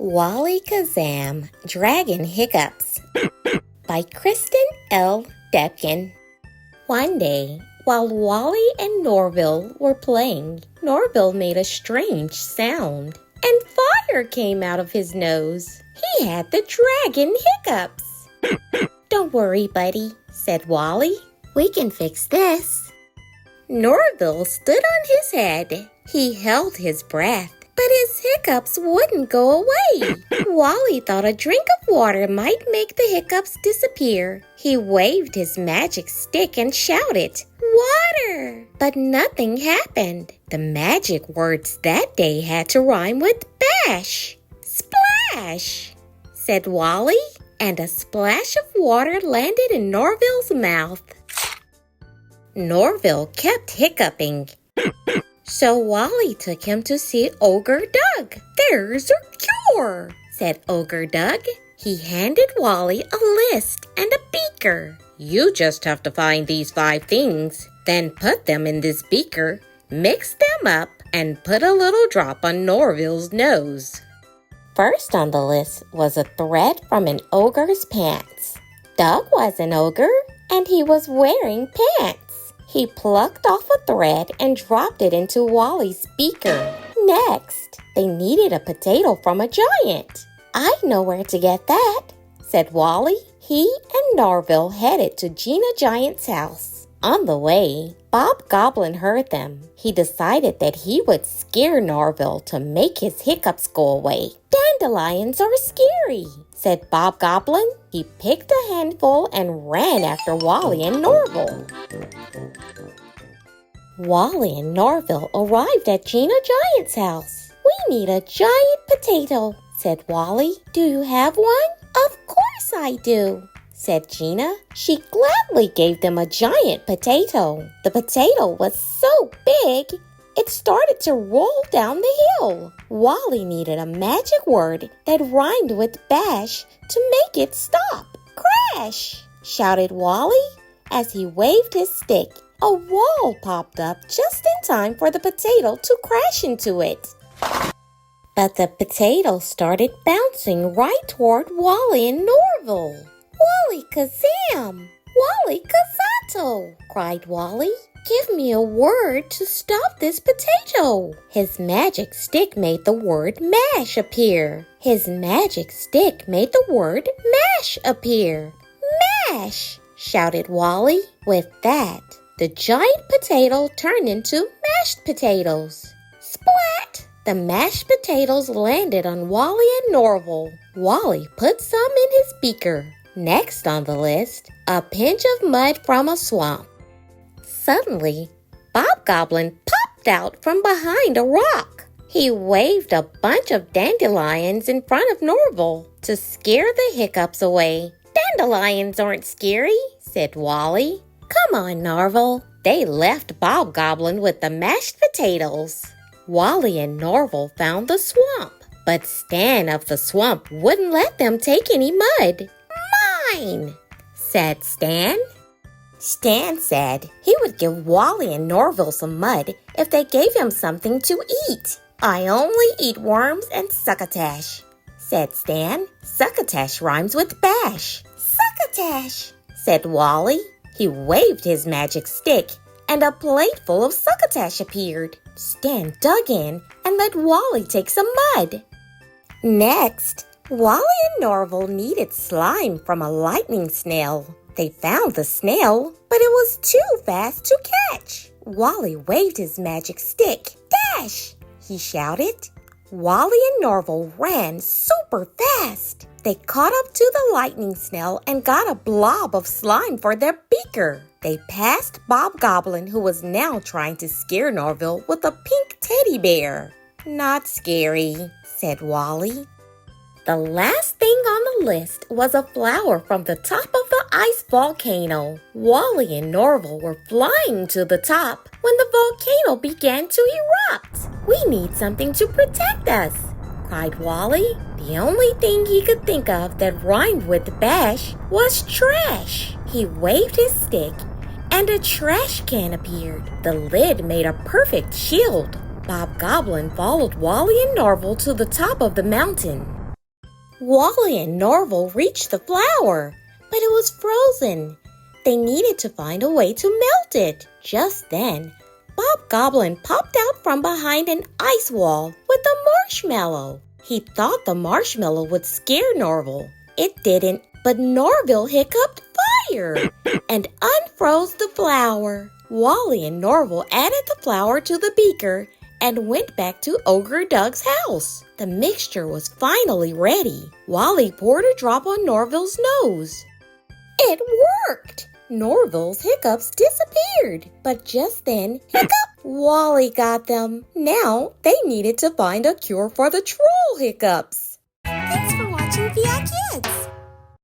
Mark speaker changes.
Speaker 1: Wallykazam, Dragon Hiccups by Kristen L. Depkin. One day, while Wally and Norville were playing, Norville made a strange sound, and fire came out of his nose. He had the dragon hiccups. "Don't worry, buddy," said Wally. "We can fix this." Norville stood on his head. He held his breath, but his hiccups wouldn't go away. Wally thought a drink of water might make the hiccups disappear. He waved his magic stick and shouted, "Water!" But nothing happened. The magic words that day had to rhyme with bash. "Splash!" said Wally, and a splash of water landed in Norville's mouth. Norville kept hiccuping. So Wally took him to see Ogre Doug. "There's a cure," said Ogre Doug. He handed Wally a list and a beaker. "You just have to find these 5 things, then put them in this beaker, mix them up, and put a little drop on Norville's nose." First on the list was a thread from an ogre's pants. Doug was an ogre, and he was wearing pants. He plucked off a thread and dropped it into Wally's beaker. Next, they needed a potato from a giant. "I know where to get that," said Wally. He and Norville headed to Gina Giant's house. On the way, Bob Goblin heard them. He decided that he would scare Norville to make his hiccups go away. "Dandelions are scary," said Bob Goblin. He picked a handful and ran after Wally and Norville. Wally and Norville arrived at Gina Giant's house. "We need a giant potato," said Wally. "Do you have one?" "Of course I do," said Gina. She gladly gave them a giant potato. The potato was so big, it started to roll down the hill. Wally needed a magic word that rhymed with bash to make it stop. "Crash!" shouted Wally as he waved his stick. A wall popped up just in time for the potato to crash into it. But the potato started bouncing right toward Wally and Norville. "Wallykazam! Wallykazato!" cried Wally. "Give me a word to stop this potato." His magic stick made the word mash appear. His magic stick made the word mash appear. "Mash!" shouted Wally. With that, the giant potato turned into mashed potatoes. Splat! The mashed potatoes landed on Wally and Norville. Wally put some in his beaker. Next on the list, a pinch of mud from a swamp. Suddenly, Bob Goblin popped out from behind a rock. He waved a bunch of dandelions in front of Norville to scare the hiccups away. "Dandelions aren't scary," said Wally. "Come on, Norville." They left Bob Goblin with the mashed potatoes. Wally and Norville found the swamp, but Stan of the swamp wouldn't let them take any mud. "Mine," said Stan. Stan said he would give Wally and Norville some mud if they gave him something to eat. "I only eat worms and suckatash," said Stan. Suckatash rhymes with bash. "Suckatash," said Wally. He waved his magic stick, and a plate full of suckatash appeared. Stan dug in and let Wally take some mud. Next, Wally and Norville needed slime from a lightning snail. They found the snail, but it was too fast to catch. Wally waved his magic stick. "Dash!" he shouted. Wally and Norville ran super fast. They caught up to the lightning snail and got a blob of slime for their beaker. They passed Bob Goblin, who was now trying to scare Norville with a pink teddy bear. "Not scary," said Wally. The last thing on the list was a flower from the top of the ice volcano. Wally and Norville were flying to the top when the volcano began to erupt. "We need something to protect us," cried Wally. The only thing he could think of that rhymed with bash was trash. He waved his stick, and a trash can appeared. The lid made a perfect shield. Bob Goblin followed Wally and Norville to the top of the mountain. Wally and Norville reached the flower, but it was frozen. They needed to find a way to melt it. Just then, Bob Goblin popped out from behind an ice wall with a marshmallow. He thought the marshmallow would scare Norville. It didn't, but Norville hiccuped fire and unfroze the flower. Wally and Norville added the flour to the beaker and went back to Ogre Doug's house. The mixture was finally ready. Wally poured a drop on Norville's nose. It worked! Norville's hiccups disappeared. But just then, hiccup! Wally got them. Now they needed to find a cure for the troll hiccups.